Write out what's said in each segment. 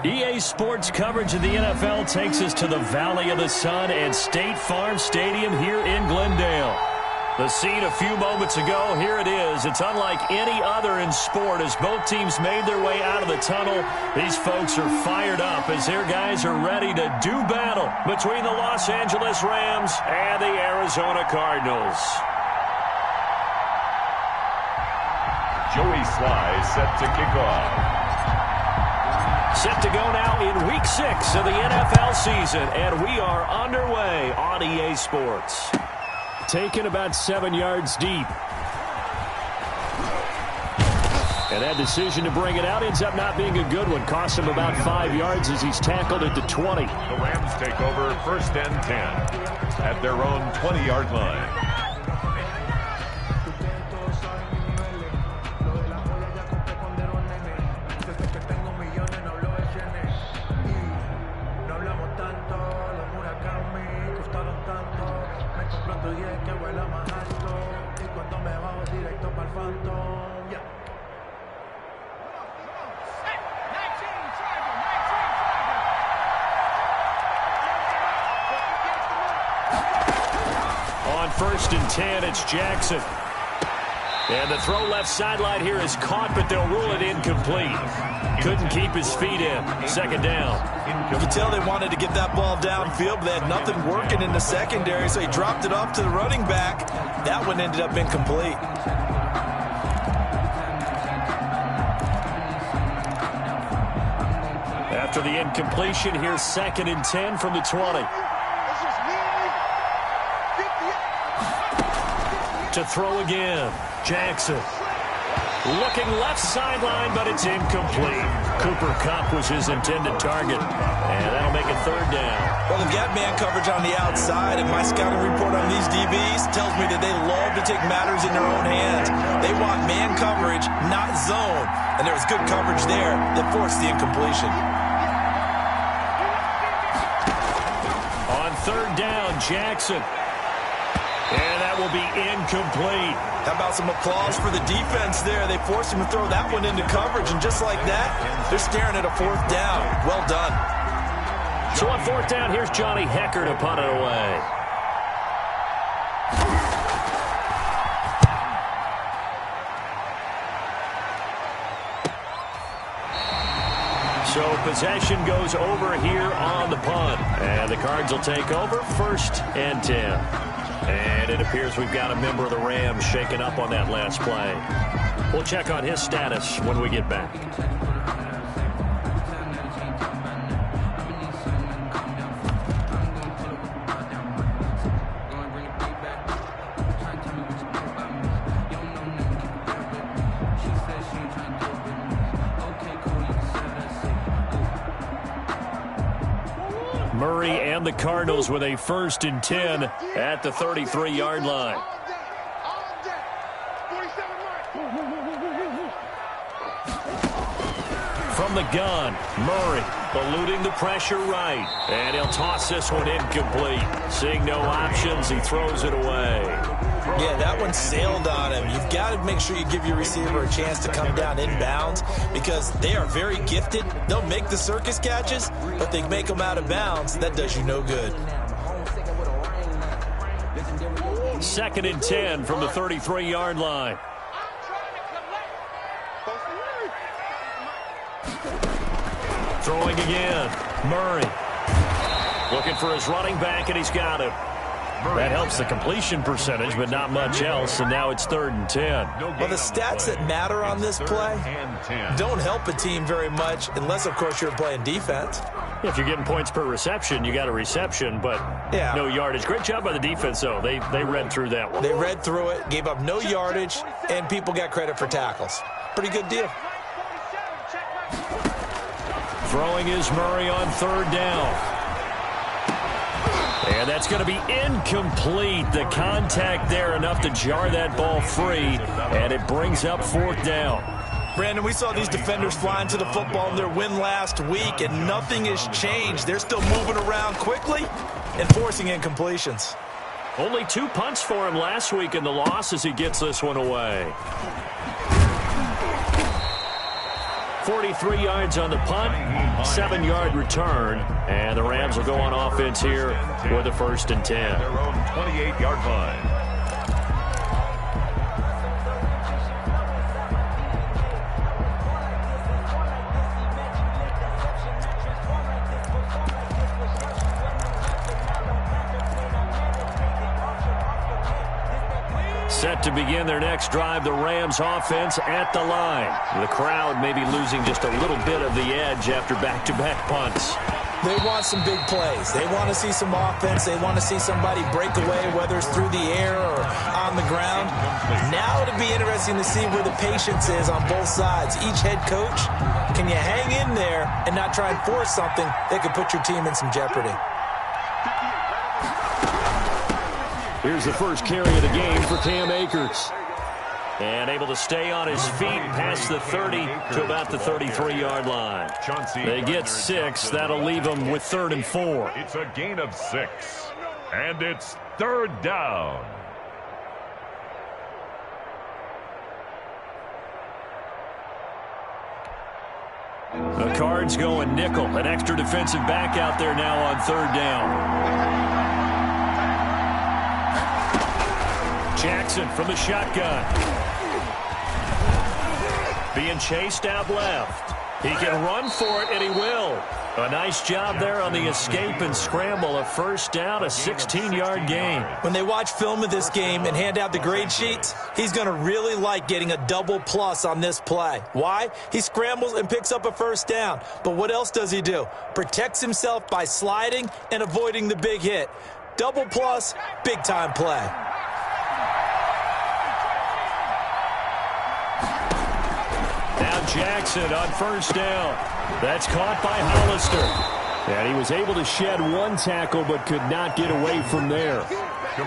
EA Sports coverage of the NFL takes us to the Valley of the Sun and State Farm Stadium here in Glendale. The scene a few moments ago, here it is. It's unlike any other in sport as both teams made their way out of the tunnel. These folks are fired up as their guys are ready to do battle between the Los Angeles Rams and the Arizona Cardinals. Joey Sly set to kick off. Set to go now in Week 6 of the NFL season, and we are underway on EA Sports. Taken about 7 yards deep. And that decision to bring it out ends up not being a good one. Cost him about 5 yards as he's tackled at the 20. The Rams take over 1st and 10 at their own 20-yard line. On 1st and 10, it's Jackson. And the throw left sideline here is caught, but they'll rule it incomplete. Couldn't keep his feet in. 2nd down. You can tell they wanted to get that ball downfield, but they had nothing working in the secondary, so he dropped it off to the running back. That one ended up incomplete. After the incompletion, here's 2nd and 10 from the 20. To throw again, Jackson. Looking left sideline, but it's incomplete. Cooper Kupp was his intended target, and that'll make it 3rd down. Well, they've got man coverage on the outside, and my scouting report on these DBs tells me that they love to take matters in their own hands. They want man coverage, not zone, and there was good coverage there that forced the incompletion. On 3rd down, Jackson. And that will be incomplete. How about some applause for the defense there? They forced him to throw that one into coverage, and just like that, they're staring at a 4th down. Well done. So on 4th down, here's Johnny Hekker to punt it away. So possession goes over here on the punt. And the Cards will take over 1st and 10. And it appears we've got a member of the Rams shaken up on that last play. We'll check on his status when we get back. Murray and the Cardinals with a 1st and 10 at the 33-yard line. From the gun, Murray eluding the pressure right. And he'll toss this one incomplete. Seeing no options, he throws it away. Yeah, that one sailed on him. You've got to make sure you give your receiver a chance to come down inbounds because they are very gifted. They'll make the circus catches, but they make them out of bounds. That does you no good. 2nd and 10 from the 33-yard line. Throwing again. Murray. Looking for his running back, and he's got him. That helps the completion percentage, but not much else, and now it's 3rd and 10. Well, the stats that matter on this play don't help a team very much unless, of course, you're playing defense. If you're getting points per reception, you got a reception, but no yardage. Great job by the defense, though. They read through that one. They read through it, gave up no yardage, and people got credit for tackles. Pretty good deal. Throwing is Murray on 3rd down. And that's going to be incomplete. The contact there enough to jar that ball free, and it brings up 4th down. Brandon, we saw these defenders flying to the football in their win last week, and nothing has changed. They're still moving around quickly and forcing incompletions. Only 2 punts for him last week in the loss as he gets this one away. 43 yards on the punt, 7-yard return, and the Rams will go on offense here with a 1st and 10. Their own 28-yard line. Set to begin their next drive, the Rams offense at the line. The crowd may be losing just a little bit of the edge after back-to-back punts. They want some big plays. They want to see some offense. They want to see somebody break away, whether it's through the air or on the ground. Now it'll be interesting to see where the patience is on both sides. Each head coach, can you hang in there and not try and force something that could put your team in some jeopardy? Here's the first carry of the game for Cam Akers. And able to stay on his feet past the 30 to about the 33-yard line. They get 6. That'll leave them with 3rd and 4. It's a gain of 6. And it's 3rd down. The Cards going nickel. An extra defensive back out there now on 3rd down. Jackson from the shotgun. Being chased out left. He can run for it, and he will. A nice job there on the escape and scramble. A 1st down, a 16-yard gain. When they watch film of this game and hand out the grade sheets, he's going to really like getting a double plus on this play. Why? He scrambles and picks up a 1st down. But what else does he do? Protects himself by sliding and avoiding the big hit. Double plus, big-time play. Now Jackson on 1st down. That's caught by Hollister. And he was able to shed one tackle but could not get away from there.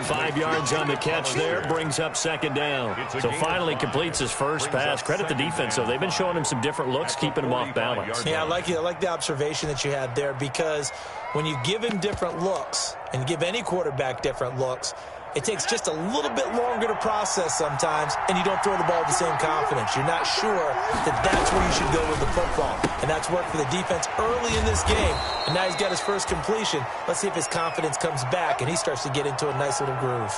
5 yards on the catch there, brings up 2nd down. So finally completes his first pass. Credit the defense, though. They've been showing him some different looks, keeping him off balance. Yeah, I like the observation that you had there, because when you give him different looks and give any quarterback different looks, it takes just a little bit longer to process sometimes, and you don't throw the ball with the same confidence. You're not sure that that's where you should go with the football. And that's worked for the defense early in this game. And now he's got his first completion. Let's see if his confidence comes back and he starts to get into a nice little groove.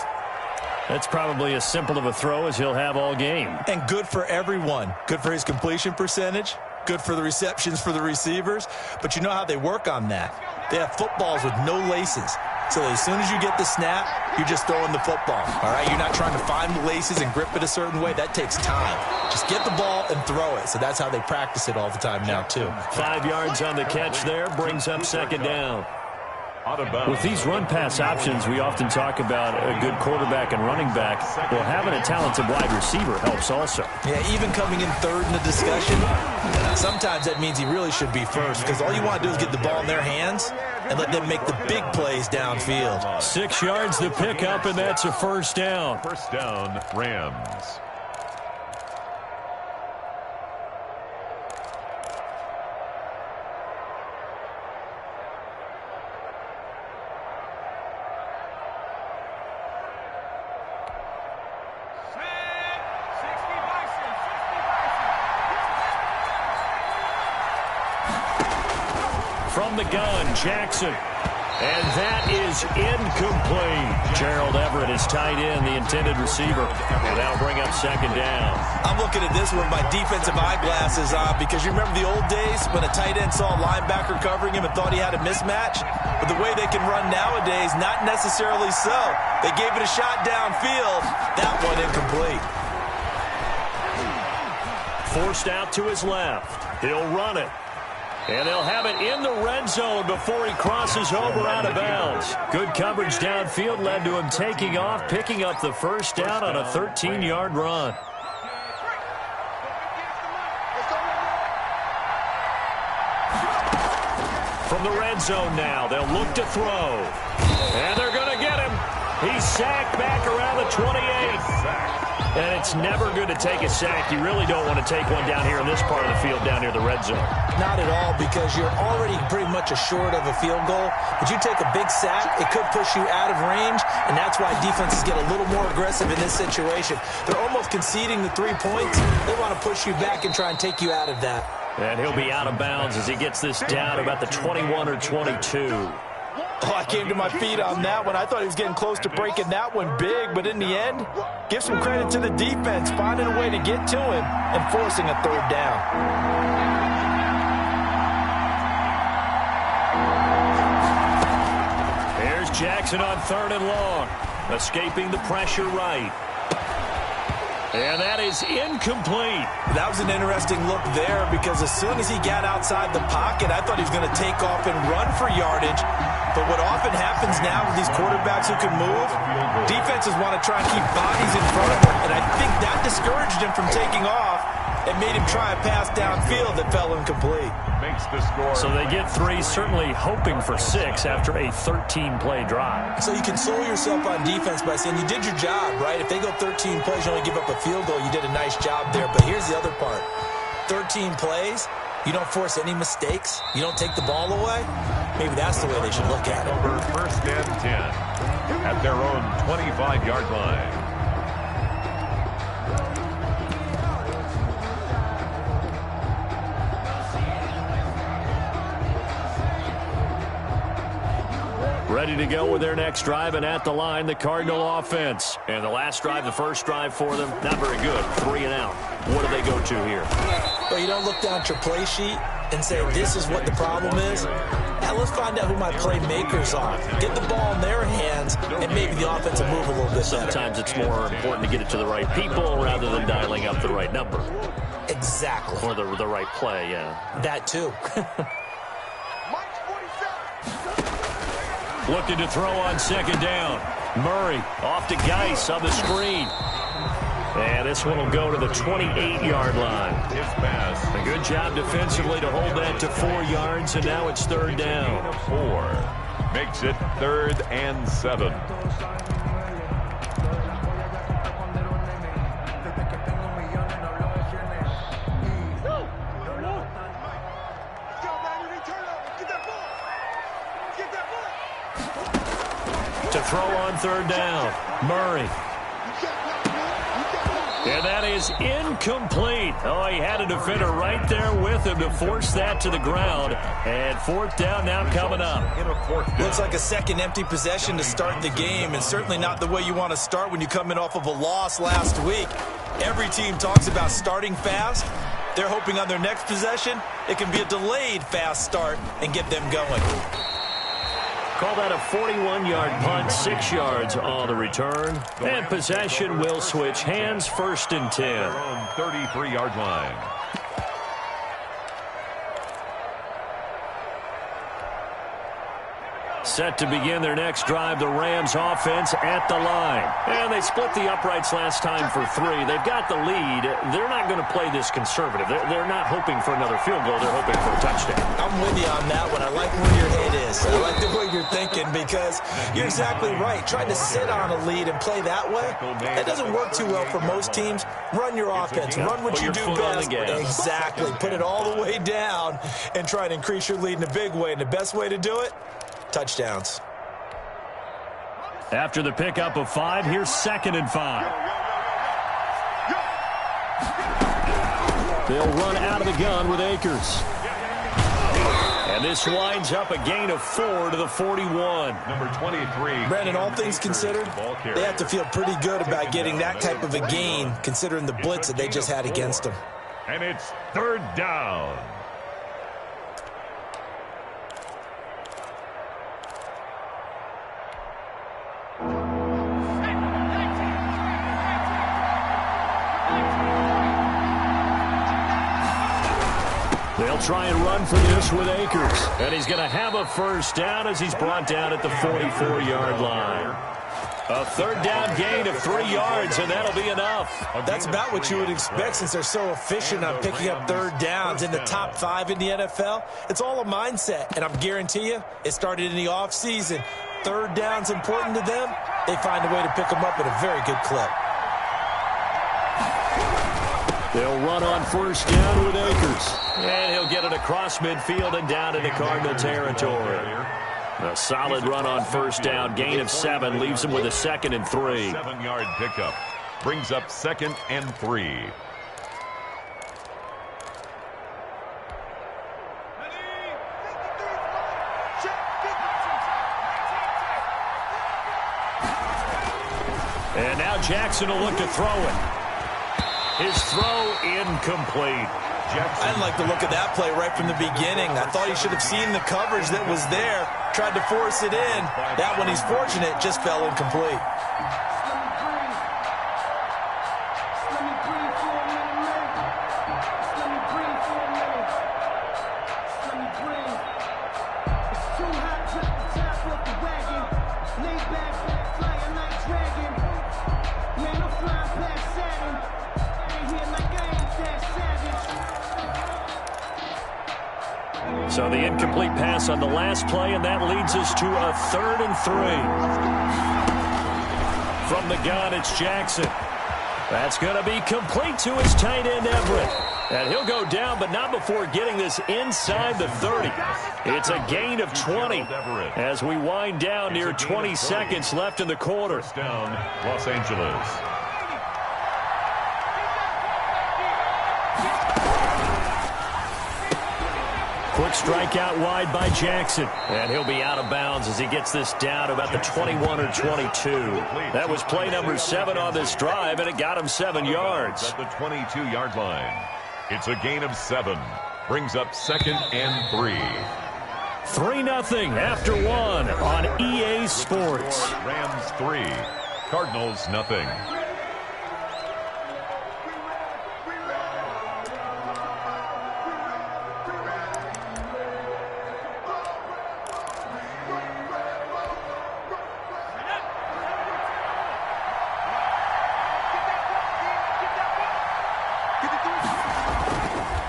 That's probably as simple of a throw as he'll have all game. And good for everyone. Good for his completion percentage. Good for the receptions for the receivers. But you know how they work on that. They have footballs with no laces. So as soon as you get the snap, you're just throwing the football. All right, you're not trying to find the laces and grip it a certain way. That takes time. Just get the ball and throw it. So that's how they practice it all the time now, too. 5 yards on the catch there, brings up 2nd down. With these run-pass options, we often talk about a good quarterback and running back. Well, having a talented wide receiver helps also. Yeah, even coming in 3rd in the discussion, sometimes that means he really should be first, because all you want to do is get the ball in their hands and let them make the big plays downfield. 6 yards to pick up, and that's a 1st down. 1st down, Rams. From the gun, Jackson. And that is incomplete. Gerald Everett is tight end, the intended receiver. And that'll bring up 2nd down. I'm looking at this with my defensive eyeglasses on, because you remember the old days when a tight end saw a linebacker covering him and thought he had a mismatch? But the way they can run nowadays, not necessarily so. They gave it a shot downfield. That one incomplete. Forced out to his left. He'll run it. And they'll have it in the red zone before he crosses over out of bounds. Good coverage downfield led to him taking off, picking up the 1st down on a 13-yard run. From the red zone now, they'll look to throw. And they're going to get him. He's sacked back around the 28. And it's never good to take a sack. You really don't want to take one down here in this part of the field, down near the red zone. Not at all, because you're already pretty much assured of a field goal. But you take a big sack, it could push you out of range, and that's why defenses get a little more aggressive in this situation. They're almost conceding the 3 points. They want to push you back and try and take you out of that. And he'll be out of bounds as he gets this down about the 21 or 22. Oh, I came to my feet on that one. I thought he was getting close to breaking that one big, but in the end, give some credit to the defense, finding a way to get to him and forcing a third down. Here's Jackson on 3rd and long, escaping the pressure right. And that is incomplete. That was an interesting look there because as soon as he got outside the pocket, I thought he was going to take off and run for yardage. But what often happens now with these quarterbacks who can move, defenses want to try and keep bodies in front of them. And I think that discouraged him from taking off and made him try a pass downfield that fell incomplete. Makes the score. So they get 3, certainly hoping for 6 after a 13-play drive. So you console yourself on defense by saying you did your job, right? If they go 13 plays, you only give up a field goal, you did a nice job there. But here's the other part. 13 plays, you don't force any mistakes, you don't take the ball away. Maybe that's the way they should look at it. Over 1st and 10 at their own 25-yard line. Ready to go with their next drive, and at the line, the Cardinal offense. And the last drive, the first drive for them, not very good. 3 and out. What do they go to here? Well, you don't look down at your play sheet and say, this is what the problem is. Now let's find out who my playmakers are. Get the ball in their hands, and maybe the offense will move a little bit better. Sometimes it's more important to get it to the right people rather than dialing up the right number. Exactly. Or the right play, yeah. That too. Looking to throw on 2nd down. Murray off to Geis on the screen. And this one will go to the 28-yard line. His pass. A good job defensively to hold that to 4 yards, and now it's 3rd down. 4 makes it 3rd and 7. To throw on 3rd down, Murray. And that is incomplete. Oh, he had a defender right there with him to force that to the ground. And 4th down now coming up. Looks like a second empty possession to start the game, and certainly not the way you want to start when you come in off of a loss last week. Every team talks about starting fast. They're hoping on their next possession, it can be a delayed fast start and get them going. Call that a 41-yard punt, 6 yards on the return. And possession will switch hands, 1st and 10. Their own 33-yard line. Set to begin their next drive, the Rams offense at the line. And they split the uprights last time for 3. They've got the lead. They're not going to play this conservative. They're not hoping for another field goal. They're hoping for a touchdown. I'm with you on that one. I like where your head is. I like the way you're thinking because you're exactly right. Trying to sit on a lead and play that way, that doesn't work too well for most teams. Run your offense. Run what you do best. Exactly. Put it all the way down and try to increase your lead in a big way. And the best way to do it, touchdowns. After the pickup of 5, here's 2nd and 5. They'll run out of the gun with Akers. And this winds up a gain of 4 to the 41. Number 23. Brandon, all things considered, they have to feel pretty good about getting that type of a gain considering the blitz that they just had against them. And it's 3rd down. They'll try and run for this with Akers. And he's going to have a 1st down as he's brought down at the 44-yard line. A 3rd down gain of 3 yards, and that'll be enough. That's about what you would expect since they're so efficient on picking up 3rd downs in the top 5 in the NFL. It's all a mindset, and I'm guarantee you it started in the offseason. 3rd down's important to them. They find a way to pick them up at a very good clip. They'll run on 1st down with Akers. And he'll get it across midfield and down into Cardinal territory. A solid run on 1st down. Gain of 7 leaves him with a 2nd and 3. 7-yard pickup. Brings up 2nd and 3. Jackson will look to throw it. His throw incomplete. I didn't like the look of that play right from the beginning. I thought he should have seen the coverage that was there, tried to force it in. That one, he's fortunate, just fell incomplete. So the incomplete pass on the last play, and that leads us to a 3rd and 3. From the gun, it's Jackson. That's going to be complete to his tight end, Everett. And he'll go down, but not before getting this inside the 30. It's a gain of 20 as we wind down near 20 seconds left in the quarter. First down, Los Angeles. Quick strike out wide by Jackson. And he'll be out of bounds as he gets this down about the 21 or 22. That was play number 7 on this drive, and it got him 7 yards. At the 22-yard line. It's a gain of 7. Brings up 2nd and 3. 3-0 after 1 on EA Sports. Rams 3. Cardinals nothing.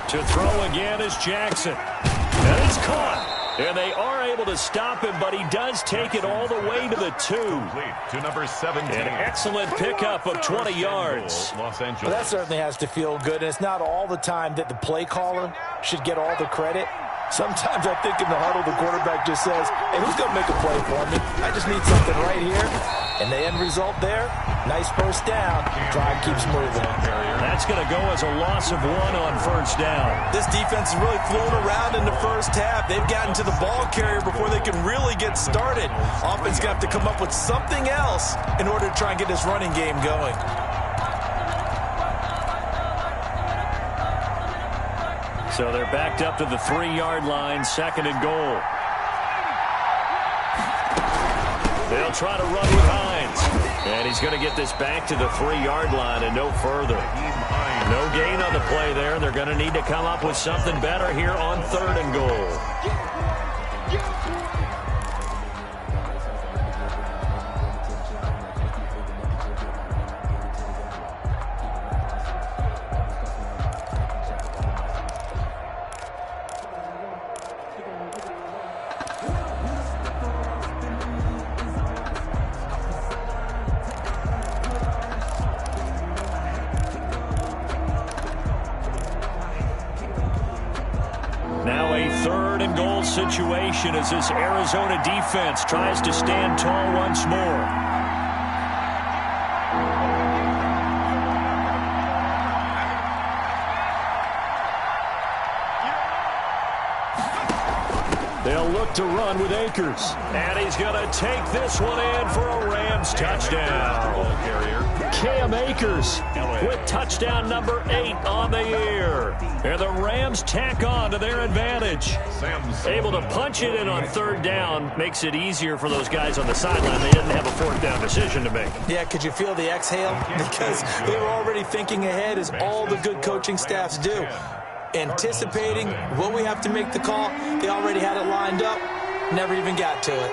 To throw again is Jackson. And it's caught. And they are able to stop him, but he does take it all the way to the 2. To number 17. An excellent pickup of 20 yards. Los Angeles. Well, that certainly has to feel good, and it's not all the time that the play caller should get all the credit. Sometimes I think in the huddle, the quarterback just says, hey, who's going to make a play for me? I just need something right here. And the end result there, nice first down. Drive keeps moving. That's going to go as a loss of 1 on first down. This defense has really flown around in the first half. They've gotten to the ball carrier before they can really get started. Offense going to have to come up with something else in order to try and get this running game going. So they're backed up to the 3-yard line, 2nd and goal. They'll try to run with Hines. And he's going to get this back to the 3-yard line and no further. No gain on the play there. They're going to need to come up with something better here on 3rd and goal. Now a 3rd and goal situation as this Arizona defense tries to stand tall once more. They'll look to run with Akers. And he's going to take this one in for a Rams touchdown. Cam Akers with touchdown number 8 on the year. And the Rams tack on to their advantage. Able to punch it in on 3rd down. Makes it easier for those guys on the sideline. They didn't have a 4th down decision to make. Yeah, could you feel the exhale? Because they were already thinking ahead, as all the good coaching staffs do. Anticipating, will we have to make the call? They already had it lined up, never even got to it.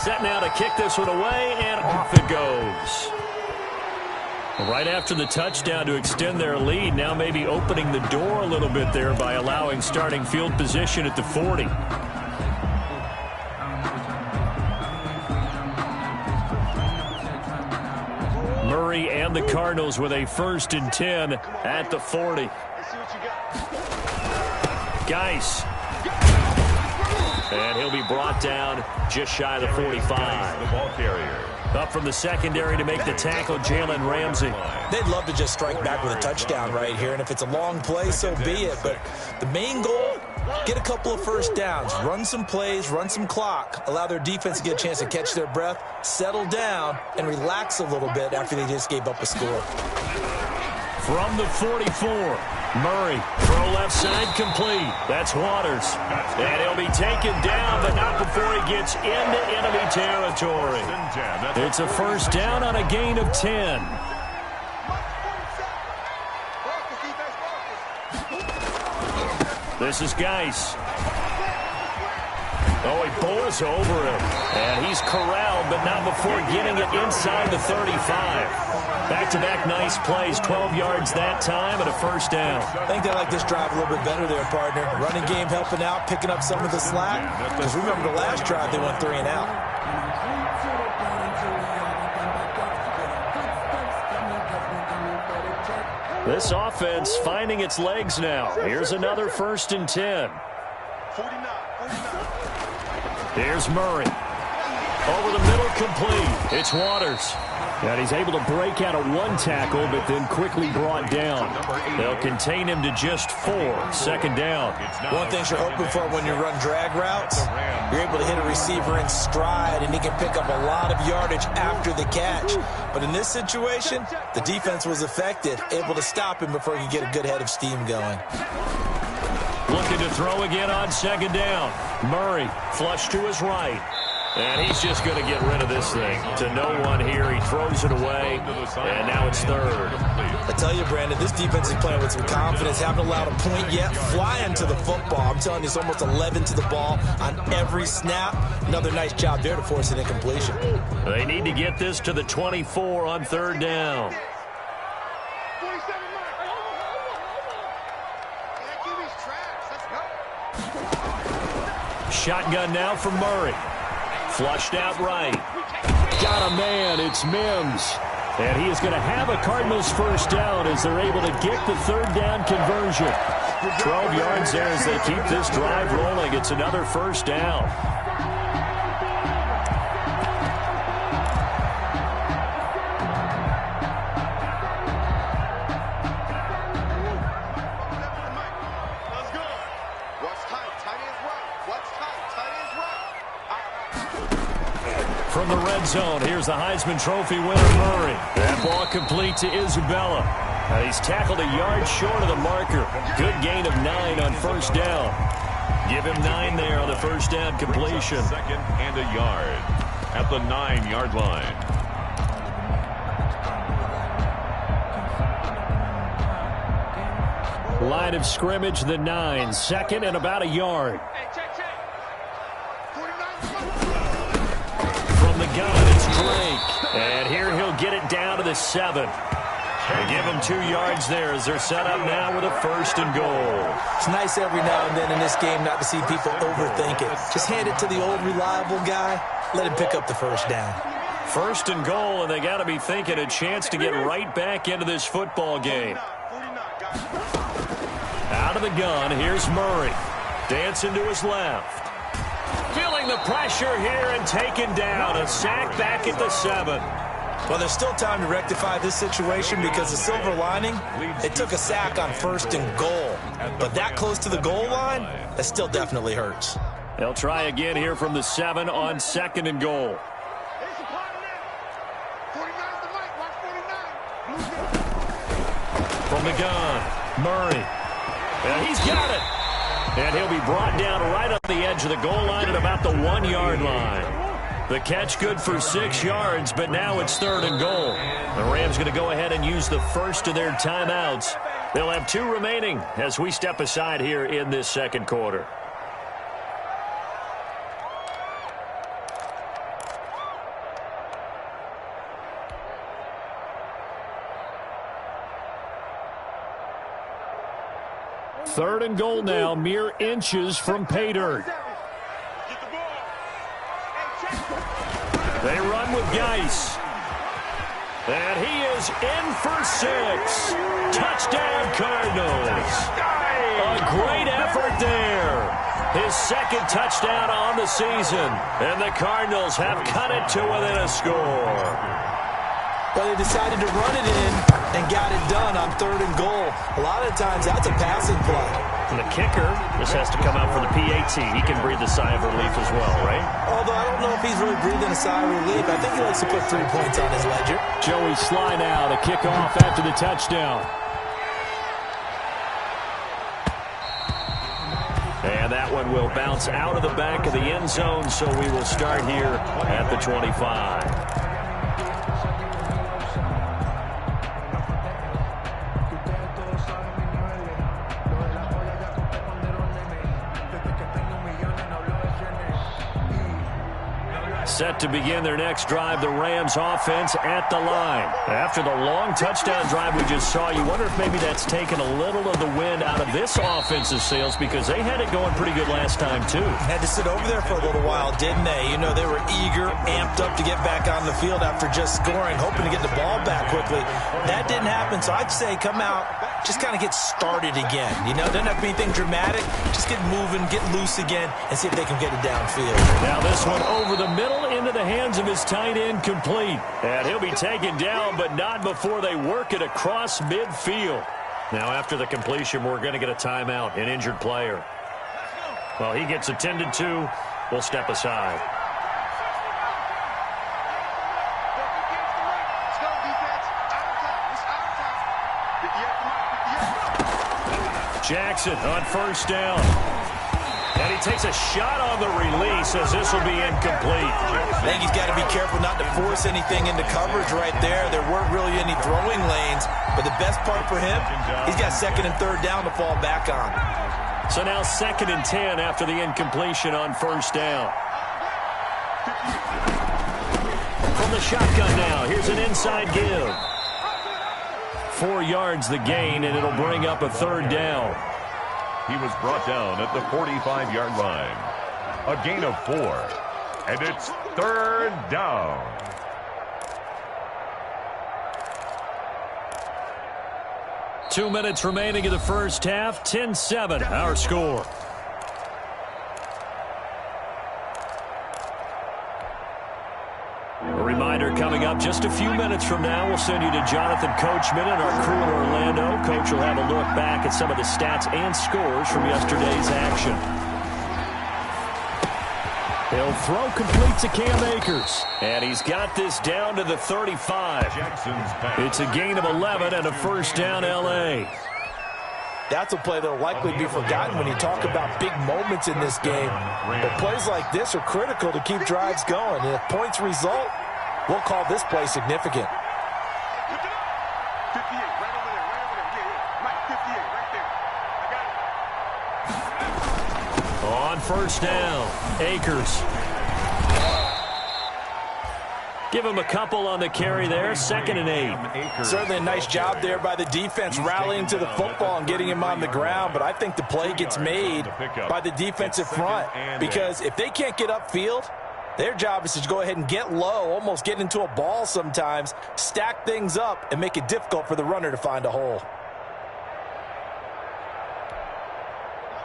Set now to kick this one away, and off it goes. Right after the touchdown to extend their lead, now maybe opening the door a little bit there by allowing starting field position at the 40. Murray and the Cardinals with a 1st and 10 at the 40. Geis. And he'll be brought down just shy of the 45. The ball carrier. Up from the secondary to make the tackle, Jalen Ramsey. They'd love to just strike back with a touchdown right here, and if it's a long play, so be it. But the main goal, get a couple of first downs, run some plays, run some clock, allow their defense to get a chance to catch their breath, settle down, and relax a little bit after they just gave up a score. From the 44, Murray, throw left side complete. That's Waters. And he'll be taken down, but not before he gets into enemy territory. It's a first down on a gain of 10. This is Geis. Oh, he pulls over him. And he's corralled, but not before getting it inside the 35. Back-to-back nice plays, 12 yards that time and a first down. I think they like this drive a little bit better there, partner. Running game helping out, picking up some of the slack. Because remember the last drive, they went 3 and out. This offense finding its legs now. Here's another 1st and 10. Here's Murray. Over the middle, complete. It's Waters. And he's able to break out of 1 tackle, but then quickly brought down. They'll contain him to just 4. 2nd down. One thing you're hoping for when you run drag routes, you're able to hit a receiver in stride, and he can pick up a lot of yardage after the catch. But in this situation, the defense was effective, able to stop him before he could get a good head of steam going. Looking to throw again on 2nd down. Murray, flush to his right. And he's just going to get rid of this thing. To no one here. He throws it away. And now it's 3rd. I tell you, Brandon, this defense is playing with some confidence. Haven't allowed a point yet. Flying to the football. I'm telling you, it's almost 11 to the ball on every snap. Another nice job there to force an incompletion. They need to get this to the 24 on 3rd down. Shotgun now for Murray. Flushed out right. Got a man. It's Mims. And he is going to have a Cardinals first down as they're able to get the 3rd down conversion. 12 yards there as they keep this drive rolling. It's another first down. From the red zone, here's the Heisman Trophy winner, Murray. That ball complete to Isabella. And he's tackled a yard short of the marker. Good gain of 9 on 1st down. Give him 9 there on the 1st down completion. 2nd and a yard at the 9-yard line. Line of scrimmage, the 9. 2nd and about a yard. The gun, it's Drake. And here he'll get it down to the 7. They give him 2 yards there as they're set up now with a 1st and goal. It's nice every now and then in this game not to see people overthink it. Just hand it to the old reliable guy. Let him pick up the 1st down. 1st and goal, and they got to be thinking a chance to get right back into this football game. Out of the gun, here's Murray. Dancing to his left. Feeling the pressure here and taken down. A sack back at the 7. Well, there's still time to rectify this situation because the silver lining, they took a sack on 1st and goal. But that close to the goal line, that still definitely hurts. They'll try again here from the 7 on 2nd and goal. From the gun, Murray. And he's got it. And he'll be brought down right on the edge of the goal line at about the 1-yard line. The catch good for 6 yards, but now it's 3rd and goal. The Rams going to go ahead and use the first of their timeouts. They'll have 2 remaining as we step aside here in this 2nd quarter. Third and goal now, mere inches from pay dirt. They run with Geis. And he is in for 6. Touchdown, Cardinals. A great effort there. His second touchdown on the season. And the Cardinals have cut it to within a score. But they decided to run it in and got it done on 3rd and goal. A lot of times that's a passing play. And the kicker, this has to come out for the PAT. He can breathe a sigh of relief as well, right? Although I don't know if he's really breathing a sigh of relief. I think he likes to put 3 points on his ledger. Joey Sly now to kick off after the touchdown. And that one will bounce out of the back of the end zone, so we will start here at the 25. Set to begin their next drive, the Rams offense at the line. After the long touchdown drive we just saw, you wonder if maybe that's taken a little of the wind out of this offensive sails because they had it going pretty good last time too. Had to sit over there for a little while, didn't they? You know, they were eager, amped up to get back on the field after just scoring, hoping to get the ball back quickly. That didn't happen, so I'd say come out, just kind of get started again. You know, doesn't have to be anything dramatic. Just get moving, get loose again, and see if they can get it downfield. Now this one over the middle into the hands of his tight end, complete. And he'll be taken down, but not before they work it across midfield. Now after the completion, we're going to get a timeout, an injured player. Well, he gets attended to. We'll step aside. Jackson on 1st down. And he takes a shot on the release as this will be incomplete. I think he's got to be careful not to force anything into coverage right there. There weren't really any throwing lanes. But the best part for him, he's got 2nd and 3rd down to fall back on. So now 2nd and 10 after the incompletion on 1st down. From the shotgun now, here's an inside give. 4 yards the gain, and it'll bring up a 3rd down. He was brought down at the 45-yard line. A gain of 4. And it's 3rd down. Two minutes remaining in the first half. 10-7, our score. A reminder coming up just a few minutes from now. We'll send you to Jonathan Coachman and our crew in Orlando. Coach will have a look back at some of the stats and scores from yesterday's action. He'll throw complete to Cam Akers. And he's got this down to the 35. It's a gain of 11 and a 1st down L.A. That's a play that will likely be forgotten when you talk about big moments in this game. But plays like this are critical to keep drives going. And if points result, we'll call this play significant. On 1st down, Akers. Give him a couple on the carry there. 2nd and 8. Certainly a nice job there by the defense rallying to the football and getting him on the ground. But I think the play gets made by the defensive front. Because if they can't get upfield, their job is to go ahead and get low, almost get into a ball sometimes, stack things up, and make it difficult for the runner to find a hole.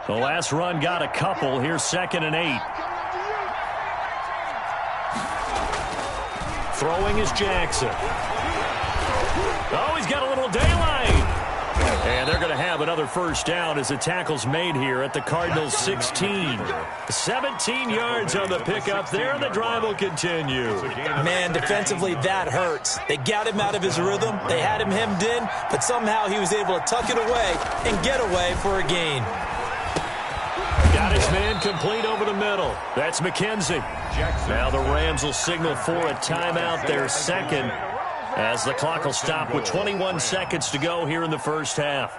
The last run got a couple. Here's 2nd and 8. Throwing is Jackson. Oh, he's got a little daylight. And they're going to have another 1st down as the tackle's made here at the Cardinals' 16. 17 yards on the pickup there, and the drive will continue. Man, defensively, that hurts. They got him out of his rhythm. They had him hemmed in, but somehow he was able to tuck it away and get away for a gain. Got his man complete over the middle. That's McKenzie. Now the Rams will signal for a timeout, their 2nd, as the clock will stop with 21 seconds to go here in the first half.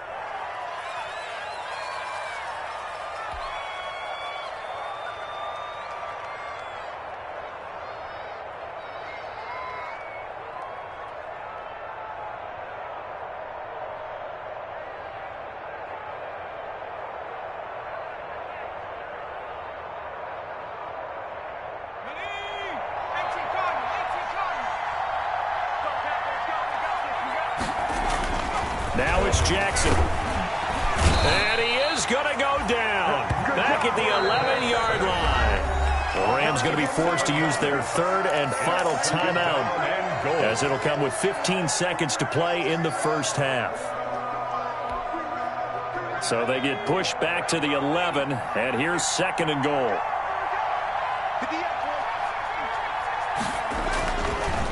Now it's Jackson. And he is going to go down. Back at the Rams going to be forced to use their third and final timeout, as it'll come with 15 seconds to play in the first half. So they get pushed back to the 11, and here's 2nd and goal.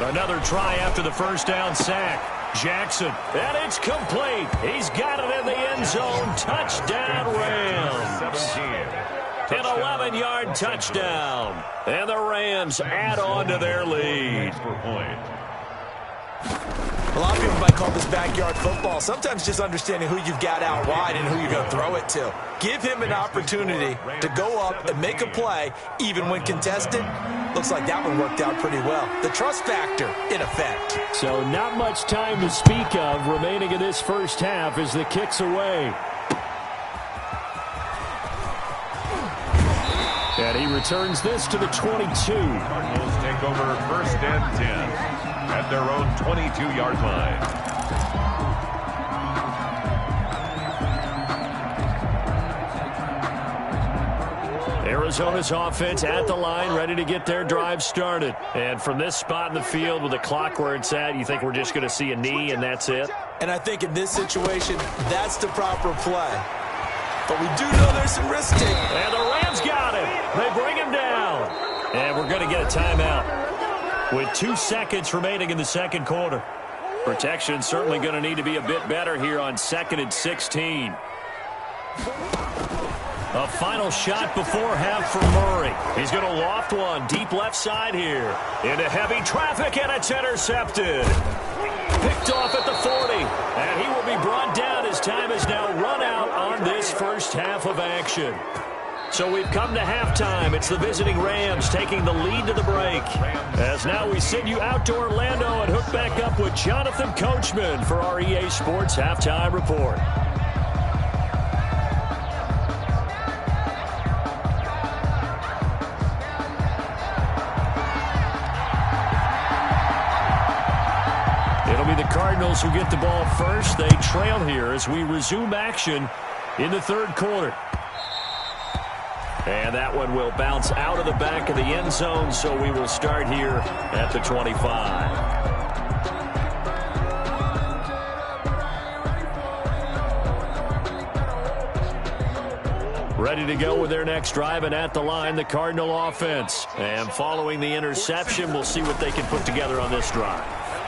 Another try after the first down sack. Jackson, and it's complete. He's got it in the end zone. Touchdown, Rams. An 11-yard touchdown. And the Rams add on to their lead. A lot of people might call this backyard football. Sometimes just understanding who you've got out wide and who you're going to throw it to. Give him an opportunity to go up and make a play, even when contested. Looks like that one worked out pretty well. The trust factor in effect. So not much time to speak of remaining in this first half as the kick's away. And he returns this to the 22. Cardinals take over 1st and 10 at their own 22-yard line. Arizona's offense at the line, ready to get their drive started. And from this spot in the field with the clock where it's at, you think we're just going to see a knee and that's it? And I think in this situation, that's the proper play. But we do know there's some risk taken. And the Rams got him. They bring him down. And we're going to get a timeout with 2 seconds remaining in the second quarter. Protection certainly going to need to be a bit better here on 2nd and 16. A final shot before half for Murray. He's going to loft one deep left side here. Into heavy traffic, and it's intercepted. Picked off at the 40. And he will be brought down as time has now run out on this first half of action. So we've come to halftime. It's the visiting Rams taking the lead to the break. As now we send you out to Orlando and hook back up with Jonathan Coachman for our EA Sports Halftime Report. Cardinals who get the ball first. They trail here as we resume action in the third quarter. And that one will bounce out of the back of the end zone, so we will start here at the 25. Ready to go with their next drive, and at the line, the Cardinal offense. And following the interception, we'll see what they can put together on this drive.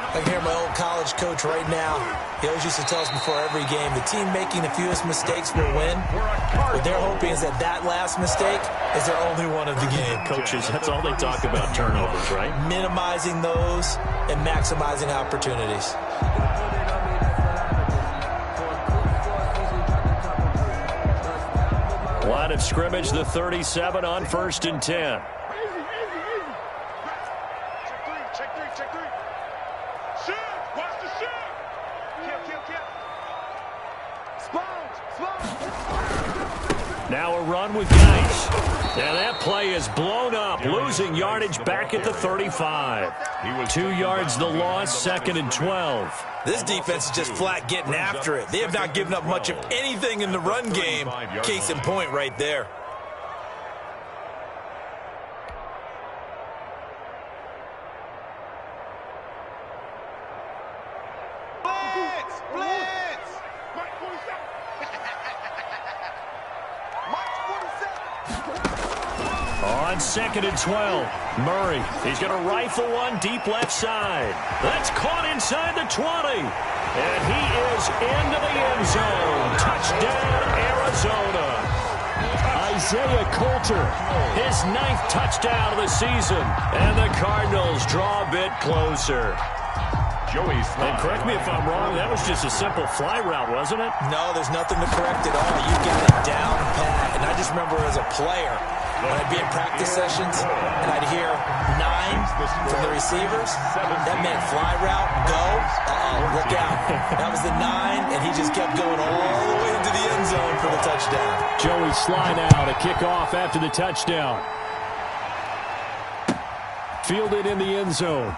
I can hear my old college coach right now. He always used to tell us before every game, the team making the fewest mistakes will win. What they're hoping is that last mistake is their only one of the game. Coaches, that's all they talk about, turnovers, right? Minimizing those and maximizing opportunities. Line of scrimmage, the 37 on 1st and 10. Now a run with Geis. And that play is blown up, losing yardage back at the 35. 2 yards the loss, 2nd and 12. This defense is just flat getting after it. They have not given up much of anything in the run game. Case in point right there. On 2nd and 12, Murray. He's going to rifle one deep left side. That's caught inside the 20. And he is into the end zone. Touchdown, Arizona. Isaiah Coulter, his 9th touchdown of the season. And the Cardinals draw a bit closer. Joey Slye. And correct me if I'm wrong, that was just a simple fly route, wasn't it? No, there's nothing to correct at all. You got it down pat. And I just remember as a player, when I'd be in practice sessions and I'd hear 9 from the receivers, that meant fly route, go, look out. That was the 9, and he just kept going all the way into the end zone for the touchdown. Joey Slye now to kick off after the touchdown. Fielded in the end zone.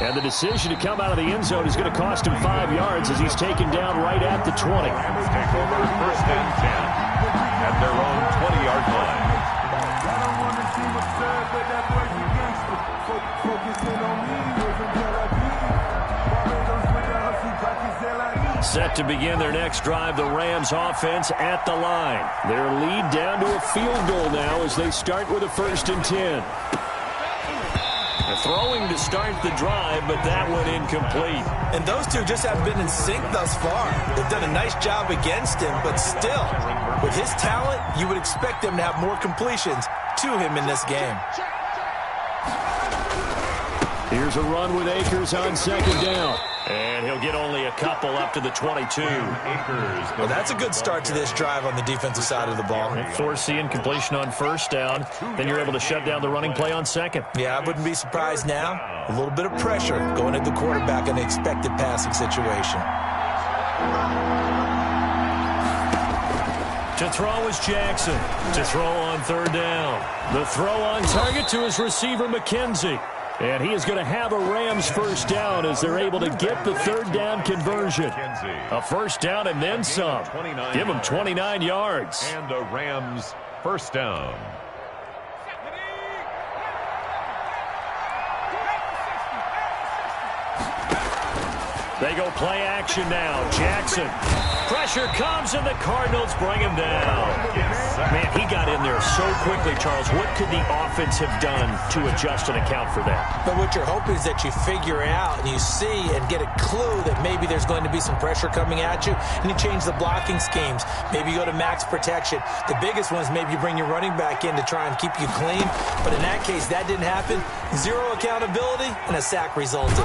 And the decision to come out of the end zone is going to cost him 5 yards as he's taken down right at the 20. Rams take over 1st and 10 at their own 20-yard line. Set to begin their next drive, the Rams offense at the line. Their lead down to a field goal now as they start with a 1st and 10. They're throwing to start the drive, but that one incomplete. And those two just haven't been in sync thus far. They've done a nice job against him, but still, with his talent, you would expect him to have more completions to him in this game. Here's a run with Akers on 2nd down. And he'll get only a couple up to the 22. Well, that's a good start to this drive on the defensive side of the ball. Force the incompletion on 1st down. Then you're able to shut down the running play on 2nd. Yeah, I wouldn't be surprised now. A little bit of pressure going at the quarterback in the expected passing situation. To throw is Jackson. To throw on 3rd down. The throw on target to his receiver, McKenzie. And he is going to have a Rams 1st down as they're able to get the 3rd down conversion. A 1st down and then some. Give him 29 yards. And a Rams 1st down. They go play action now. Jackson. Pressure comes, and the Cardinals bring him down. Man, he got in there so quickly, Charles. What could the offense have done to adjust and account for that? But what you're hoping is that you figure out and you see and get a clue that maybe there's going to be some pressure coming at you, and you change the blocking schemes. Maybe you go to max protection. The biggest one is maybe you bring your running back in to try and keep you clean. But in that case, that didn't happen. Zero accountability, and a sack resulted.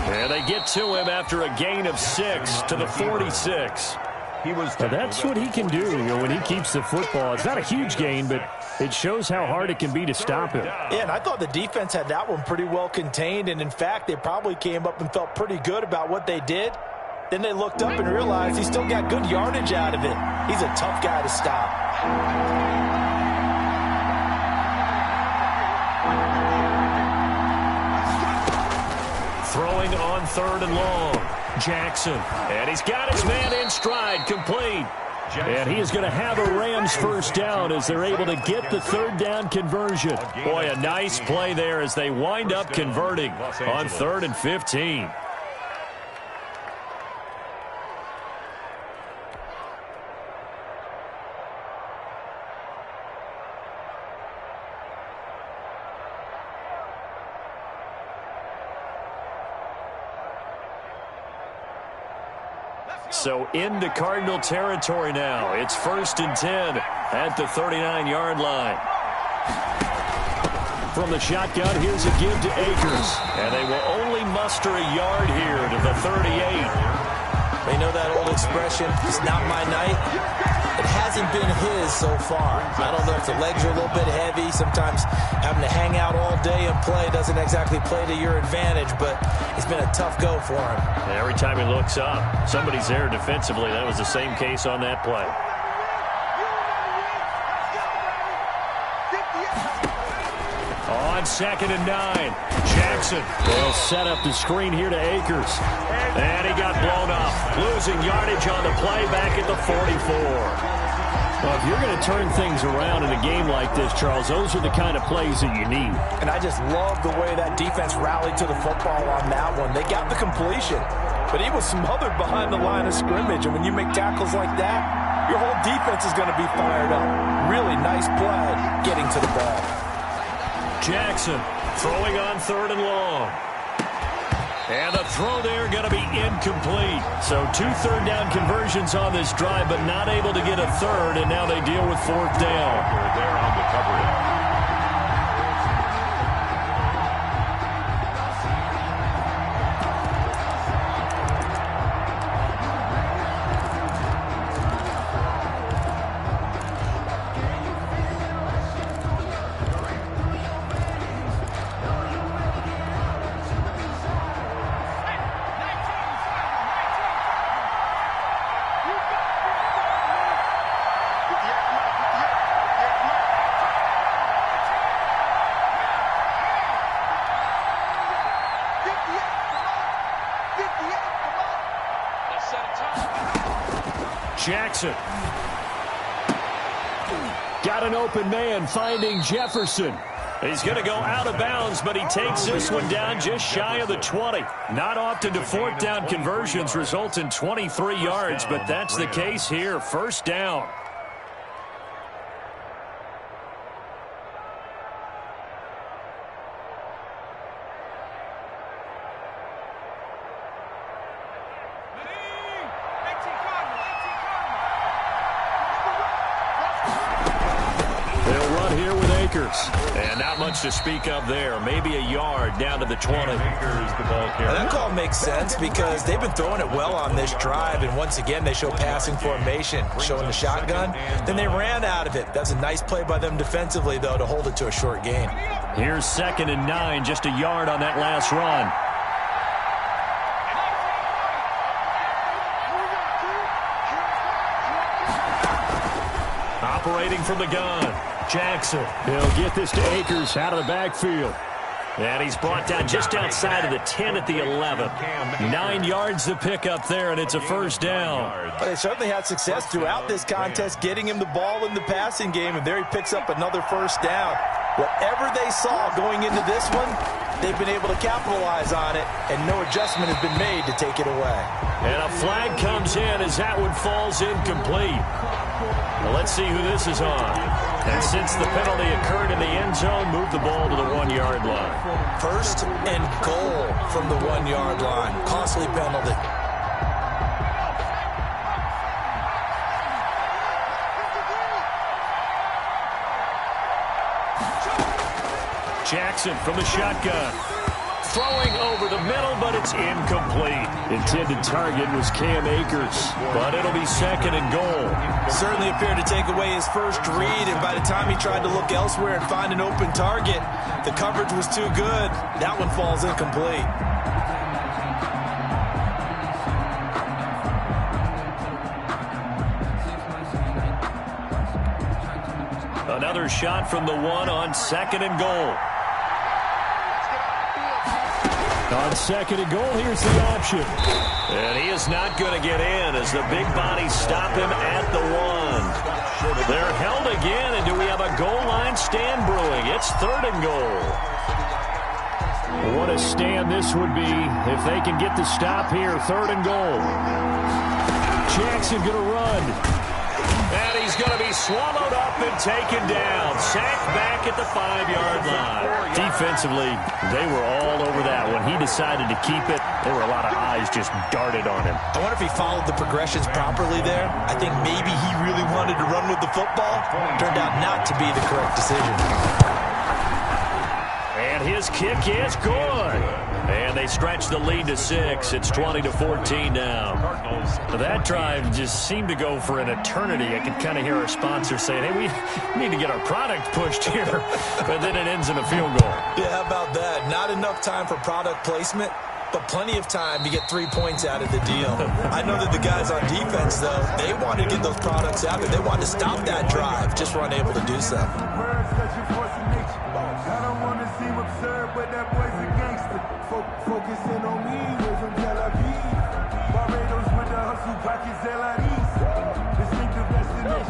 And they get to him after a gain of 6 to the 46. That's what he can do, when he keeps the football. It's not a huge gain, but it shows how hard it can be to stop him. Yeah, and I thought the defense had that one pretty well contained, and in fact, they probably came up and felt pretty good about what they did. Then they looked up and realized he still got good yardage out of it. He's a tough guy to stop. Throwing on 3rd and long. Jackson. And he's got his man in stride, complete. And he is going to have a Rams 1st down as they're able to get the 3rd down conversion. Boy, a nice play there as they wind up converting on 3rd and 15. So into Cardinal territory now. It's 1st and 10 at the 39-yard line. From the shotgun, here's a give to Akers. And they will only muster a yard here to the 38. They know that old expression, it's not my night. It hasn't been his so far. I don't know if the legs are a little bit heavy. Sometimes having to hang out all day and play doesn't exactly play to your advantage, but it's been a tough go for him. Every time he looks up, somebody's there defensively. That was the same case on that play. On 2nd and 9, Jackson will set up the screen here to Akers. And he got blown up, losing yardage on the play back at the 44. Well, if you're going to turn things around in a game like this, Charles, those are the kind of plays that you need. And I just love the way that defense rallied to the football on that one. They got the completion, but he was smothered behind the line of scrimmage. And when you make tackles like that, your whole defense is going to be fired up. Really nice play getting to the ball. Jackson throwing on 3rd and long. And the throw there going to be incomplete. So 2 third down conversions on this drive, but not able to get a 3rd, and now they deal with 4th down. There on the coverage. Jackson. Got an open man finding Jefferson. He's going to go out of bounds, but he takes this one down just shy of the 20. Not often do fourth down conversions result in 23 yards, but that's the case here. First down. And not much to speak of there. Maybe a yard down to the 20. That call makes sense because they've been throwing it well on this drive, and once again they show passing formation, showing the shotgun. Then they ran out of it. That's a nice play by them defensively, though, to hold it to a short gain. Here's 2nd and 9, just a yard on that last run. Operating from the gun. Jackson. He'll get this to Akers out of the backfield. And he's brought down just outside of the 10 at the 11. 9 yards to pick up there, and it's a first down. Well, they certainly had success throughout this contest getting him the ball in the passing game, and there he picks up another first down. Whatever they saw going into this one, they've been able to capitalize on it, and no adjustment has been made to take it away. And a flag comes in as that one falls incomplete. Well, let's see who this is on. And since the penalty occurred in the end zone, move the ball to the 1-yard line. First and goal from the 1-yard line. Costly penalty. Jackson from the shotgun. Throwing over the middle, but it's incomplete. Intended target was Cam Akers. But it'll be 2nd and goal. Certainly appeared to take away his first read, and by the time he tried to look elsewhere and find an open target, the coverage was too good. That one falls incomplete. Another shot from the 1 on 2nd and goal. On 2nd and goal, here's the option. And he is not going to get in as the big bodies stop him at the 1. They're held again, and do we have a goal line stand brewing? It's 3rd and goal. What a stand this would be if they can get the stop here. 3rd and goal. Jackson going to run. And he's going to be swallowed up and taken down. Sacked back at the 5-yard line. Defensively, they were all over that. When he decided to keep it, there were a lot of eyes just darted on him. I wonder if he followed the progressions properly there. I think maybe he really wanted to run with the football. Turned out not to be the correct decision. And his kick is good. And they stretch the lead to 6. It's 20-14 now. That drive just seemed to go for an eternity. I could kind of hear our sponsor saying, hey, we need to get our product pushed here. But then it ends in a field goal. Yeah, how about that? Not enough time for product placement, but plenty of time to get 3 points out of the deal. I know that the guys on defense, though, they wanted to get those products out there. They wanted to stop that drive, just weren't able to do so. Focusing on me, we're from Tel Aviv. Barbados with the hustle, pockets LREs.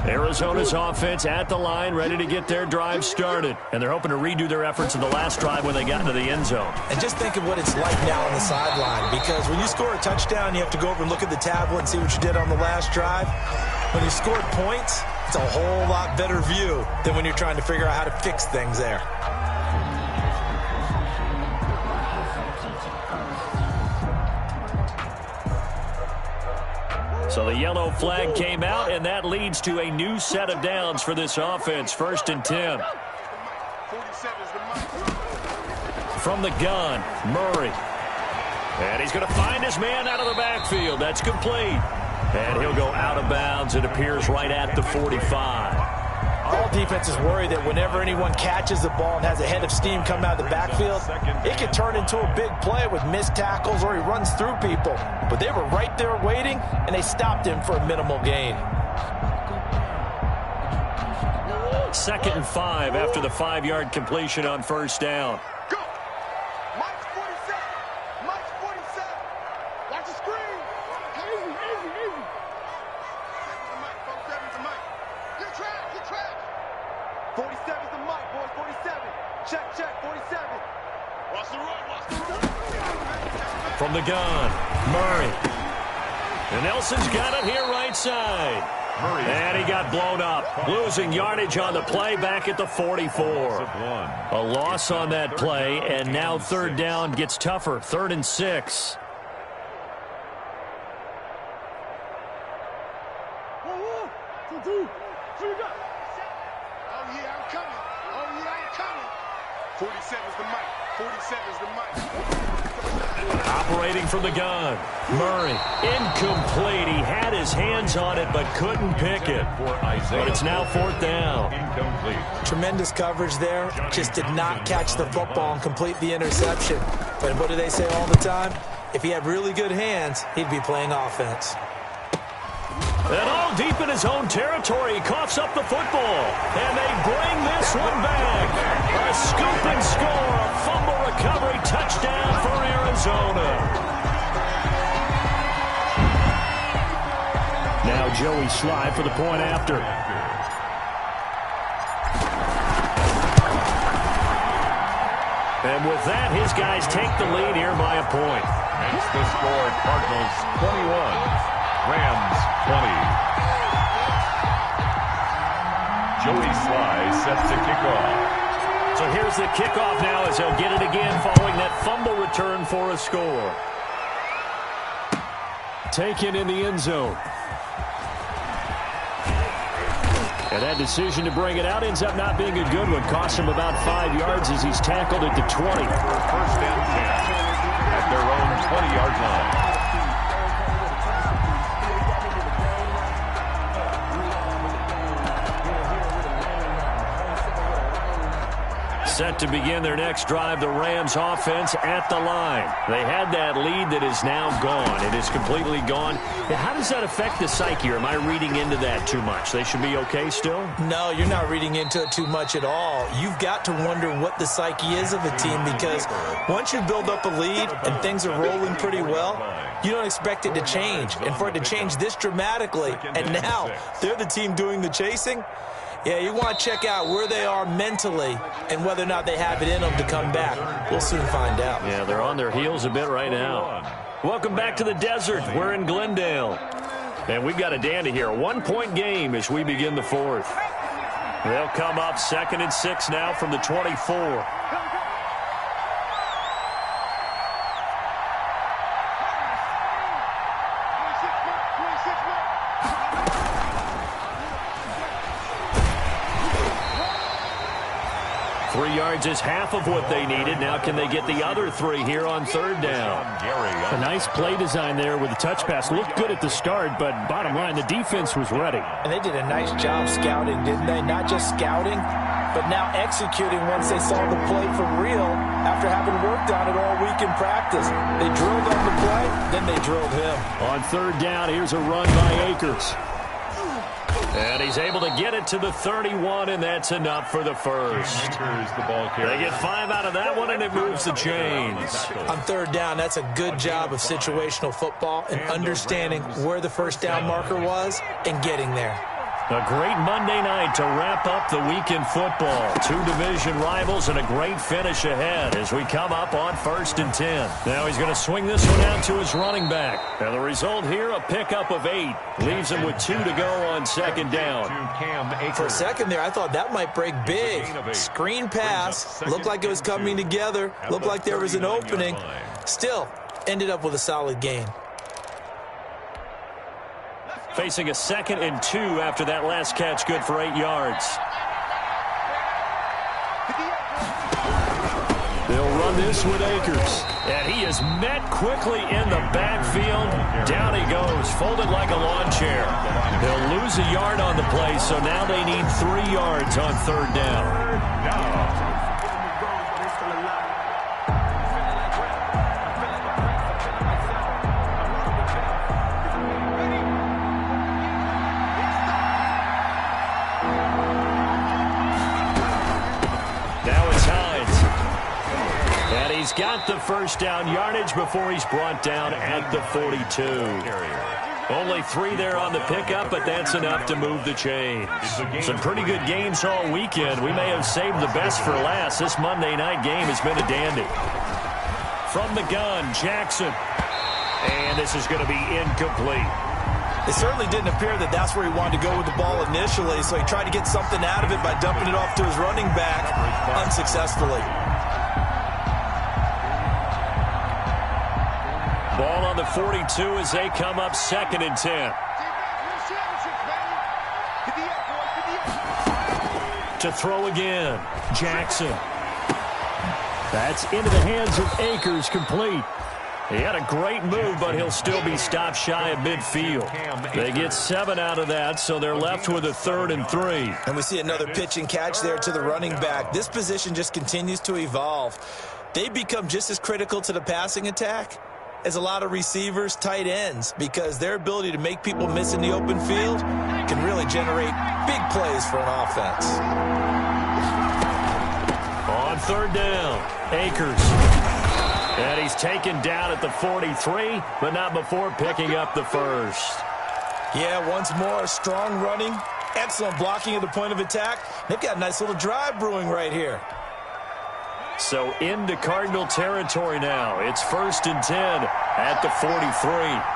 Arizona's offense at the line, ready to get their drive started. And they're hoping to redo their efforts in the last drive when they got into the end zone. And just think of what it's like now on the sideline, because when you score a touchdown, you have to go over and look at the tablet and see what you did on the last drive. When you scored points, it's a whole lot better view than when you're trying to figure out how to fix things there. So the yellow flag came out, and that leads to a new set of downs for this offense. 1st and 10. From the gun, Murray. And he's going to find his man out of the backfield. That's complete. And he'll go out of bounds. It appears right at the 45. All defenses worry that whenever anyone catches the ball and has a head of steam come out of the backfield, it could turn into a big play with missed tackles or he runs through people. But they were right there waiting, and they stopped him for a minimal gain. 2nd and 5 after the 5-yard completion on 1st down. Go! Mike's 47! Mike's 47! Watch the screen! Easy, easy, easy! 47's the Mike. Get track, get track! 47's the Mike, boys, 47. Check From the gun, Murray. And Nelson's got it here right side. And he got blown up, losing yardage on the play back at the 44. A loss on that play, and now third down gets tougher, 3rd and 6. Oh, yeah, I'm coming. Oh, yeah, I'm coming. 47's the mic. 47's the mic. Operating from the gun, Murray, incomplete. He had his hands on it but couldn't pick it. But it's now 4th down. Tremendous coverage there. Just did not catch the football and complete the interception. But what do they say all the time? If he had really good hands, he'd be playing offense. And all deep in his own territory, he coughs up the football. And they bring this one back. A scoop and score, a fumble recovery touchdown for Arizona. Now Joey Slye for the point after. And with that, his guys take the lead here by a point. That's the score. Cardinals 21. Rams 20. Joey Slye set to kick off. So here's the kickoff now as he'll get it again following that fumble return for a score. Taken in the end zone. And that decision to bring it out ends up not being a good one. Costs him about 5 yards as he's tackled at the 20. First and 10 at their own 20-yard line. Set to begin their next drive, the Rams offense at the line. They had that lead that is now gone. It is completely gone. Now, how does that affect the psyche? Or am I reading into that too much? They should be okay still? No, you're not reading into it too much at all. You've got to wonder what the psyche is of a team because once you build up a lead and things are rolling pretty well, you don't expect it to change. And for it to change this dramatically, and now they're the team doing the chasing, yeah, you want to check out where they are mentally and whether or not they have it in them to come back. We'll soon find out. Yeah, they're on their heels a bit right now. Welcome back to the desert. We're in Glendale. And we've got a dandy here. A 1-point game as we begin the 4th. They'll come up 2nd and 6 now from the 24. Is half of what they needed. Now can they get the other 3 here on 3rd down? A nice play design there with the touch pass. Looked good at the start, but bottom line, the defense was ready. And they did a nice job scouting, didn't they? Not just scouting, but now executing once they saw the play for real after having worked on it all week in practice. They drilled on the play, then they drilled him. On 3rd down, here's a run by Akers. And he's able to get it to the 31, and that's enough for the first. They get 5 out of that one, and it moves the chains. On 3rd down, that's a good job of situational football and understanding where the first down marker was and getting there. A great Monday night to wrap up the week in football. 2 division rivals and a great finish ahead as we come up on 1st and 10. Now he's going to swing this one out to his running back. And the result here, a pickup of 8. Leaves him with 2 to go on 2nd down. For a second there, I thought that might break big. Screen pass. Looked like it was coming together. Looked like there was an opening. Still, ended up with a solid gain. Facing a 2nd and 2 after that last catch, good for 8 yards. They'll run this with Akers. And he is met quickly in the backfield. Down he goes, folded like a lawn chair. He'll lose a yard on the play, so now they need 3 yards on 3rd down. He's got the first down yardage before he's brought down at the 42. Only 3 there on the pickup, but that's enough to move the chains. Some pretty good games all weekend. We may have saved the best for last. This Monday night game has been a dandy. From the gun, Jackson. And this is going to be incomplete. It certainly didn't appear that that's where he wanted to go with the ball initially, so he tried to get something out of it by dumping it off to his running back unsuccessfully. Ball on the 42 as they come up 2nd and 10. To throw again, Jackson. That's into the hands of Akers, complete. He had a great move, but he'll still be stopped shy of midfield. They get 7 out of that, so they're left with a 3rd and 3. And we see another pitch and catch there to the running back. This position just continues to evolve. They become just as critical to the passing attack as a lot of receivers, tight ends, because their ability to make people miss in the open field can really generate big plays for an offense. On 3rd down, Akers. And he's taken down at the 43, but not before picking up the 1st. Yeah, once more, strong running, excellent blocking at the point of attack. They've got a nice little drive brewing right here. So into Cardinal territory now. It's 1st and 10 at the 43.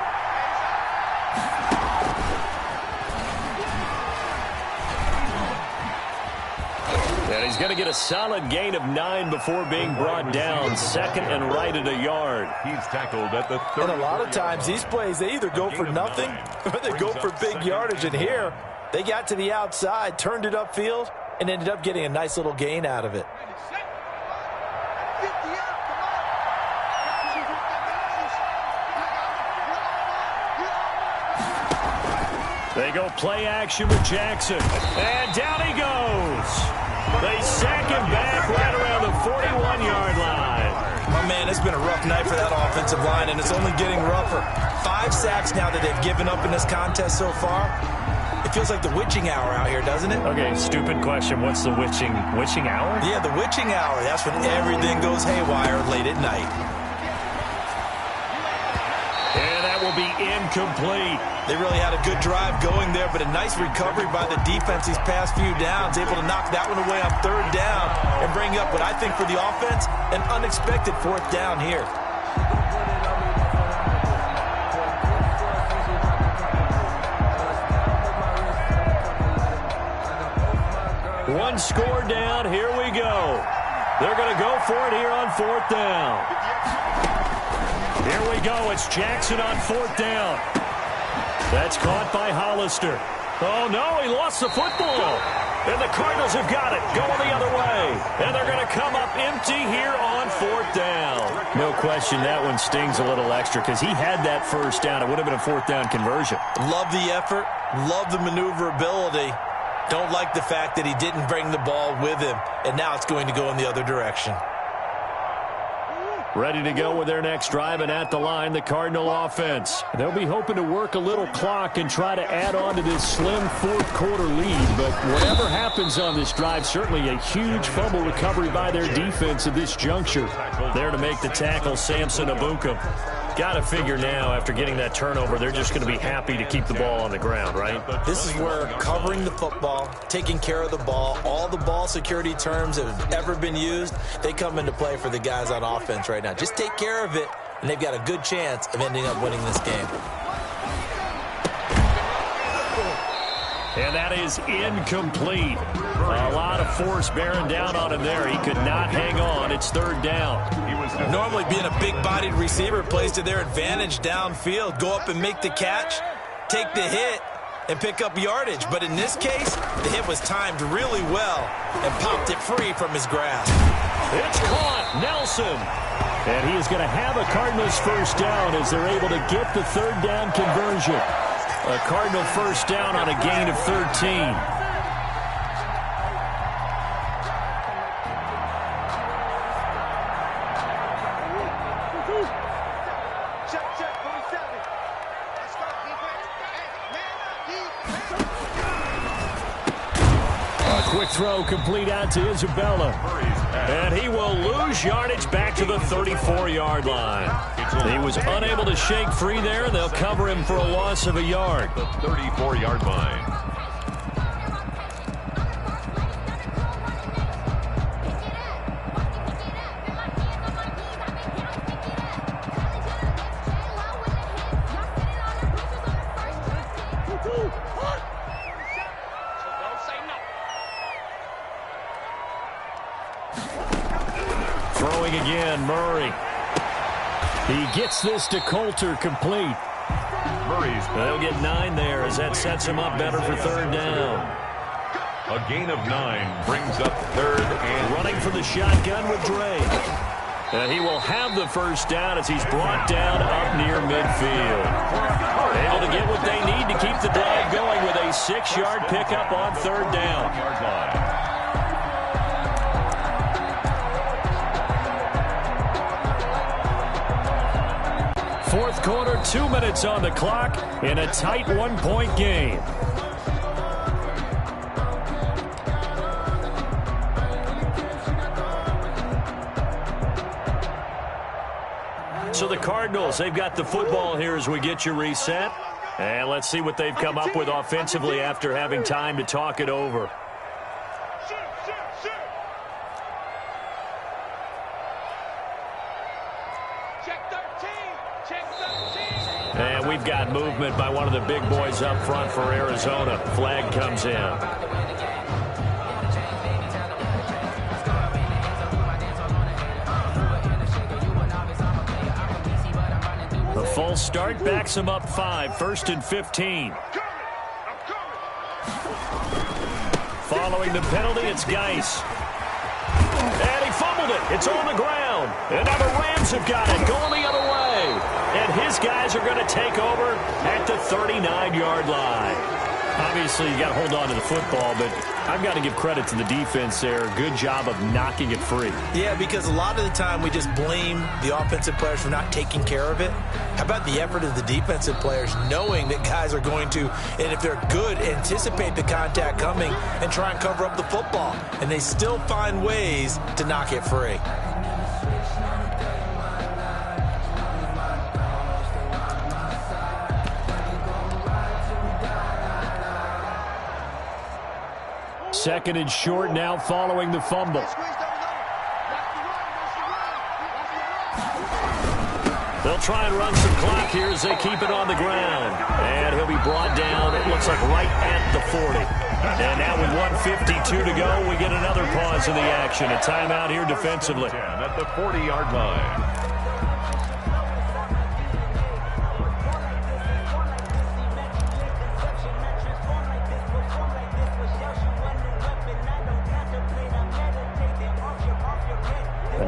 And he's going to get a solid gain of 9 before being brought down. 2nd and right at a yard. He's tackled at the 30. And a lot of times these plays, they either go for nothing or they go for big yardage. And here, they got to the outside, turned it upfield, and ended up getting a nice little gain out of it. They go play action with Jackson. And down he goes. They sack him back right around the 41-yard line. My man, it's been a rough night for that offensive line, and it's only getting rougher. 5 sacks now that they've given up in this contest so far. It feels like the witching hour out here, doesn't it? Okay, stupid question. What's the witching hour? Yeah, the witching hour. That's when everything goes haywire late at night. And that will be incomplete. They really had a good drive going there, but a nice recovery by the defense these past few downs, able to knock that one away on 3rd down and bring up what I think for the offense, an unexpected 4th down here. One score down. Here we go. They're going to go for it here on 4th down. Here we go. It's Jackson on 4th down. That's caught by Hollister. Oh, no, he lost the football. And the Cardinals have got it, going the other way. And they're going to come up empty here on 4th down. No question, that one stings a little extra because he had that 1st down. It would have been a 4th down conversion. Love the effort, love the maneuverability. Don't like the fact that he didn't bring the ball with him, and now it's going to go in the other direction. Ready to go with their next drive, and at the line, the Cardinal offense. They'll be hoping to work a little clock and try to add on to this slim 4th quarter lead, but whatever happens on this drive, certainly a huge fumble recovery by their defense at this juncture. There to make the tackle, Samson Ebukam. Got to figure now, after getting that turnover, they're just going to be happy to keep the ball on the ground, right? This is where covering the football, taking care of the ball, all the ball security terms that have ever been used, they come into play for the guys on offense right now. Just take care of it, and they've got a good chance of ending up winning this game. And that is incomplete. A lot of force bearing down on him there. He could not hang on. It's 3rd down. Normally being a big-bodied receiver plays to their advantage downfield. Go up and make the catch, take the hit, and pick up yardage. But in this case, the hit was timed really well and popped it free from his grasp. It's caught. Nelson. And he is going to have a Cardinals 1st down as they're able to get the 3rd down conversion. A Cardinal 1st down on a gain of 13. Quick throw complete out to Isabella. And he will lose yardage back to the 34-yard line. He was unable to shake free there, and they'll cover him for a loss of a yard. The 34-yard line. Throwing again, Murray. He gets this to Coulter complete. They'll get 9 there as that sets him up better for third down. A gain of 9 brings up third and running for the shotgun with Drake. And he will have the first down as he's brought down up near midfield. Able to get what they need to keep the drive going with a 6-yard pickup on third down. Fourth quarter, 2 minutes on the clock in a tight 1-point game. So the Cardinals, they've got the football here as we get you reset. And let's see what they've come up with offensively after having time to talk it over. And we've got movement by one of the big boys up front for Arizona. Flag comes in. The full start backs him up 5, 1st and 15. Following the penalty, it's Geis. And he fumbled it. It's on the ground. And now the Rams have got it going the other way. And his guys are going to take over at the 39-yard line. Obviously, you got to hold on to the football, but I've got to give credit to the defense there. Good job of knocking it free. Yeah, because a lot of the time we just blame the offensive players for not taking care of it. How about the effort of the defensive players knowing that guys are going to, and if they're good, anticipate the contact coming and try and cover up the football. And they still find ways to knock it free. Second and short now following the fumble. They'll try and run some clock here as they keep it on the ground. And he'll be brought down, it looks like right at the 40. And now with 1:52 to go, we get another pause in the action. A timeout here defensively. At the 40-yard line.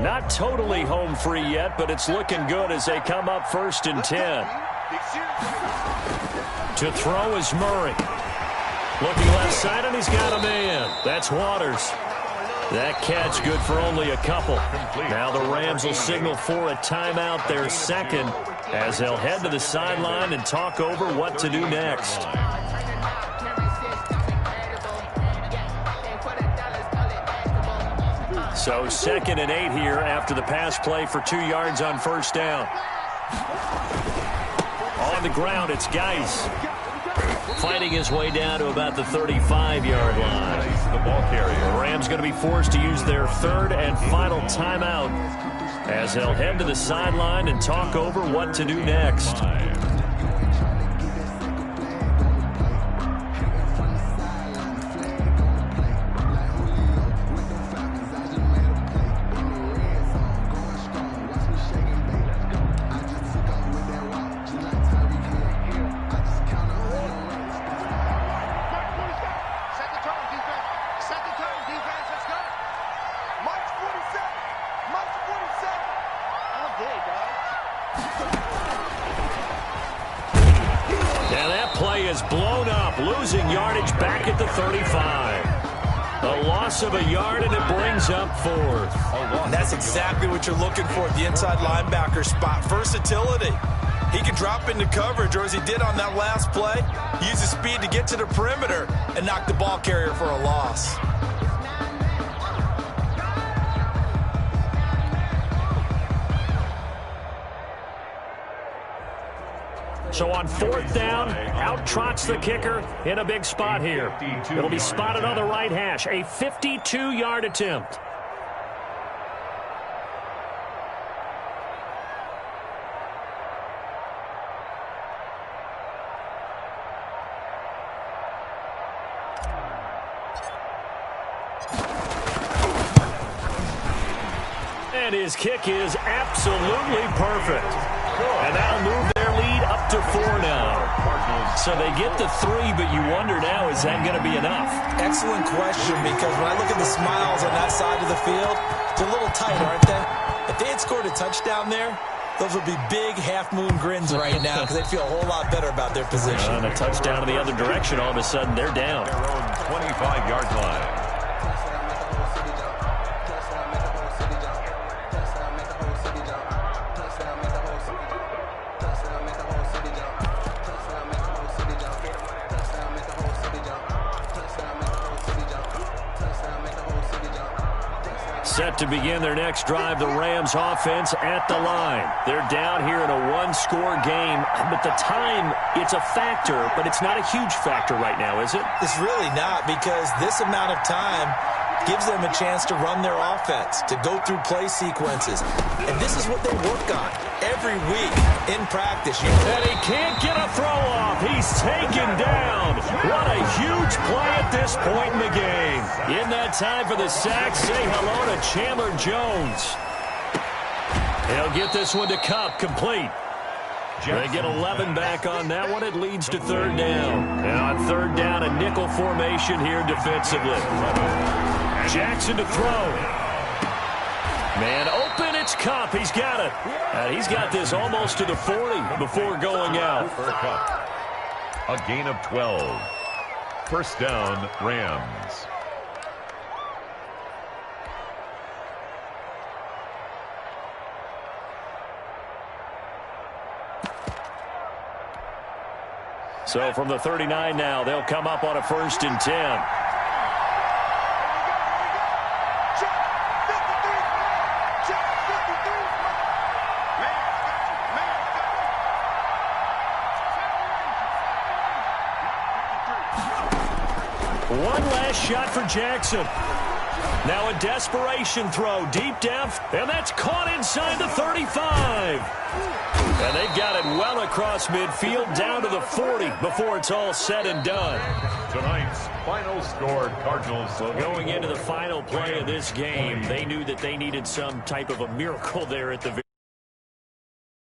Not totally home free yet, but it's looking good as they come up 1st and 10. To throw is Murray. Looking left side, and he's got a man. That's Waters. That catch good for only a couple. Now the Rams will signal for a timeout, their second, as they'll head to the sideline and talk over what to do next. So 2nd and 8 here after the pass play for 2 yards on first down. On the ground, it's Geis. Fighting his way down to about the 35-yard line. The ball carrier. The Rams going to be forced to use their 3rd and final timeout as they'll head to the sideline and talk over what to do next. Losing yardage back at the 35. A loss of a yard, and it brings up 4th. And that's exactly what you're looking for at the inside linebacker spot. Versatility. He can drop into coverage, or as he did on that last play, use his speed to get to the perimeter and knock the ball carrier for a loss. So on 4th down, out trots the kicker in a big spot here. It'll be spotted on the right hash, a 52-yard attempt. And his kick is absolutely perfect. And that'll move their lead up to 4 now. So they get the 3, but you wonder now, is that going to be enough? Excellent question, because when I look at the smiles on that side of the field, they're a little tight, aren't they? If they had scored a touchdown there, those would be big half-moon grins right now because they'd feel a whole lot better about their position. And a touchdown in the other direction, all of a sudden they're down. Their own 25-yard line. Set to begin their next drive, the Rams offense at the line. They're down here in a one-score game, but the time, it's a factor, but it's not a huge factor right now, is it? It's really not, because this amount of time gives them a chance to run their offense, to go through play sequences. And this is what they work on every week in practice. And he can't get a throw off. He's taken down. What a huge play at this point in the game. In that time for the sack, say hello to Chandler Jones. He'll get this one to Kupp, complete. They get 11 back on that one. It leads to 3rd down. And on 3rd down, a nickel formation here defensively. Jackson to throw. Man open, it's Kupp. He's got it. And he's got this almost to the 40 before going out. For Kupp. A gain of 12. 1st down, Rams. So from the 39 now, they'll come up on a 1st and 10. One last shot for Jackson. Now a desperation throw deep down, and that's caught inside the 35. And they've got it well across midfield down to the 40 before it's all said and done. Tonight's final score, Cardinals. So going into the final play of this game, they knew that they needed some type of a miracle there at the